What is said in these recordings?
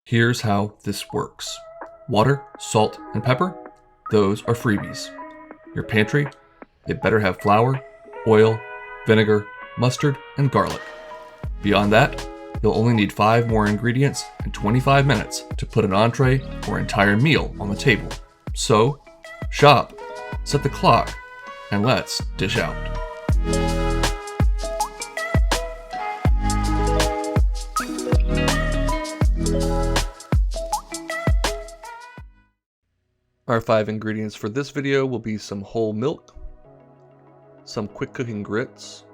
Here's how this works. Water, salt, and pepper, those are freebies. Your pantry, it better have flour, oil, vinegar, mustard, and garlic. Beyond that, you'll only need 5 more ingredients and 25 minutes to put an entree or entire meal on the table. So, shop, set the clock, and let's dish out. Our 5 ingredients for this video will be some whole milk, some quick cooking grits,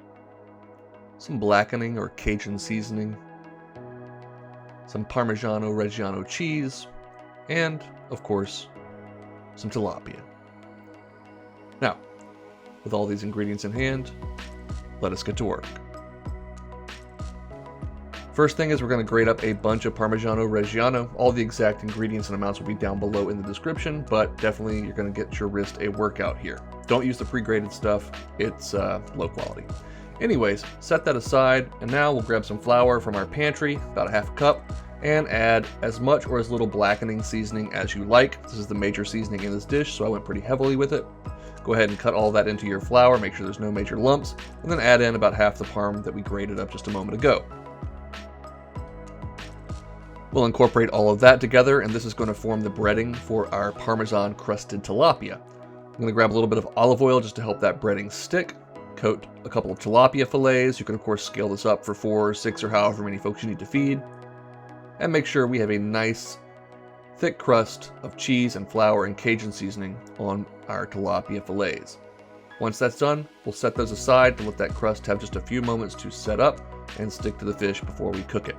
some blackening or Cajun seasoning, some Parmigiano-Reggiano cheese, and, of course, some tilapia. Now, with all these ingredients in hand, let us get to work. First thing is we're going to grate up a bunch of Parmigiano-Reggiano. All the exact ingredients and amounts will be down below in the description, but definitely you're going to get your wrist a workout here. Don't use the pre-grated stuff, it's low quality. Anyways, set that aside, and now we'll grab some flour from our pantry, about a half a cup, and add as much or as little blackening seasoning as you like. This is the major seasoning in this dish, so I went pretty heavily with it. Go ahead and cut all that into your flour, make sure there's no major lumps, and then add in about half the parm that we grated up just a moment ago. We'll incorporate all of that together, and this is going to form the breading for our Parmesan Crusted Tilapia. I'm going to grab a little bit of olive oil just to help that breading stick. Coat a couple of tilapia fillets. You can of course scale this up for 4 or 6 or however many folks you need to feed. And make sure we have a nice thick crust of cheese and flour and Cajun seasoning on our tilapia fillets. Once that's done, we'll set those aside to let that crust have just a few moments to set up and stick to the fish before we cook it.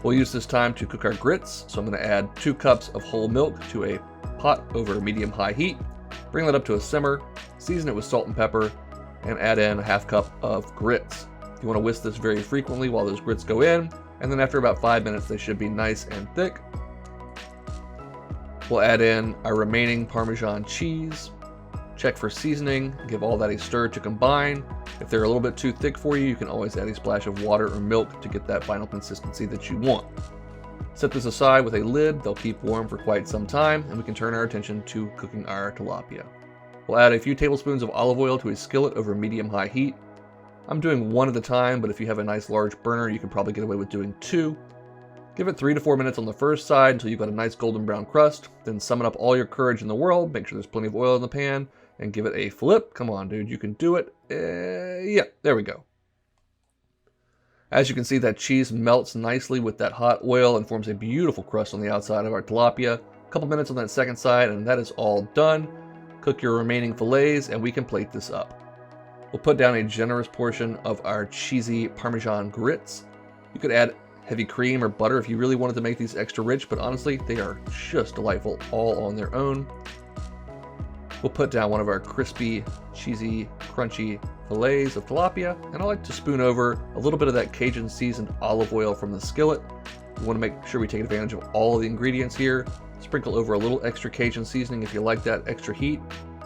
We'll use this time to cook our grits, so I'm going to add 2 cups of whole milk to a pot over medium-high heat, bring that up to a simmer, season it with salt and pepper, and add in a half cup of grits. You want to whisk this very frequently while those grits go in, and then after about 5 minutes they should be nice and thick. We'll add in our remaining Parmesan cheese, check for seasoning, give all that a stir to combine. If they're a little bit too thick for you, you can always add a splash of water or milk to get that final consistency that you want. Set this aside with a lid, they'll keep warm for quite some time, and we can turn our attention to cooking our tilapia. We'll add a few tablespoons of olive oil to a skillet over medium-high heat. I'm doing 1 at a time, but if you have a nice large burner, you can probably get away with doing 2. Give it 3 to 4 minutes on the first side until you've got a nice golden brown crust, then summon up all your courage in the world, make sure there's plenty of oil in the pan, and give it a flip. Come on, dude, you can do it. Yeah, there we go. As you can see, that cheese melts nicely with that hot oil and forms a beautiful crust on the outside of our tilapia. A couple minutes on that second side, and that is all done. Cook your remaining fillets, and we can plate this up. We'll put down a generous portion of our cheesy Parmesan grits. You could add heavy cream or butter if you really wanted to make these extra rich, but honestly, they are just delightful all on their own. We'll put down one of our crispy, cheesy, crunchy fillets of tilapia, and I like to spoon over a little bit of that Cajun seasoned olive oil from the skillet. We want to make sure we take advantage of all the ingredients here. Sprinkle over a little extra Cajun seasoning if you like that extra heat,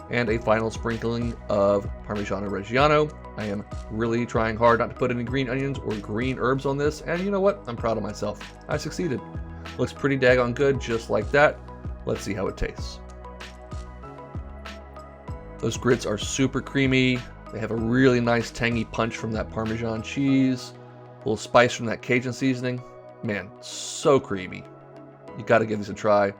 and a final sprinkling of Parmigiano-Reggiano. I am really trying hard not to put any green onions or green herbs on this, and you know what? I'm proud of myself. I succeeded. Looks pretty daggone good just like that. Let's see how it tastes. Those grits are super creamy. They have a really nice tangy punch from that Parmesan cheese. A little spice from that Cajun seasoning. Man, so creamy. You gotta give these a try.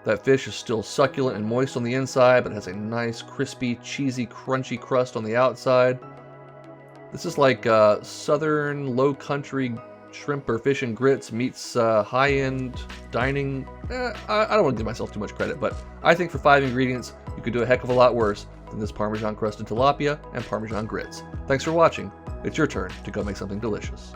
That fish is still succulent and moist on the inside, but has a nice, crispy, cheesy, crunchy crust on the outside. This is like southern, low country shrimp or fish and grits meets high-end dining. I don't want to give myself too much credit, but I think for 5 ingredients, you could do a heck of a lot worse than this Parmesan crusted tilapia and Parmesan grits. Thanks for watching. It's your turn to go make something delicious.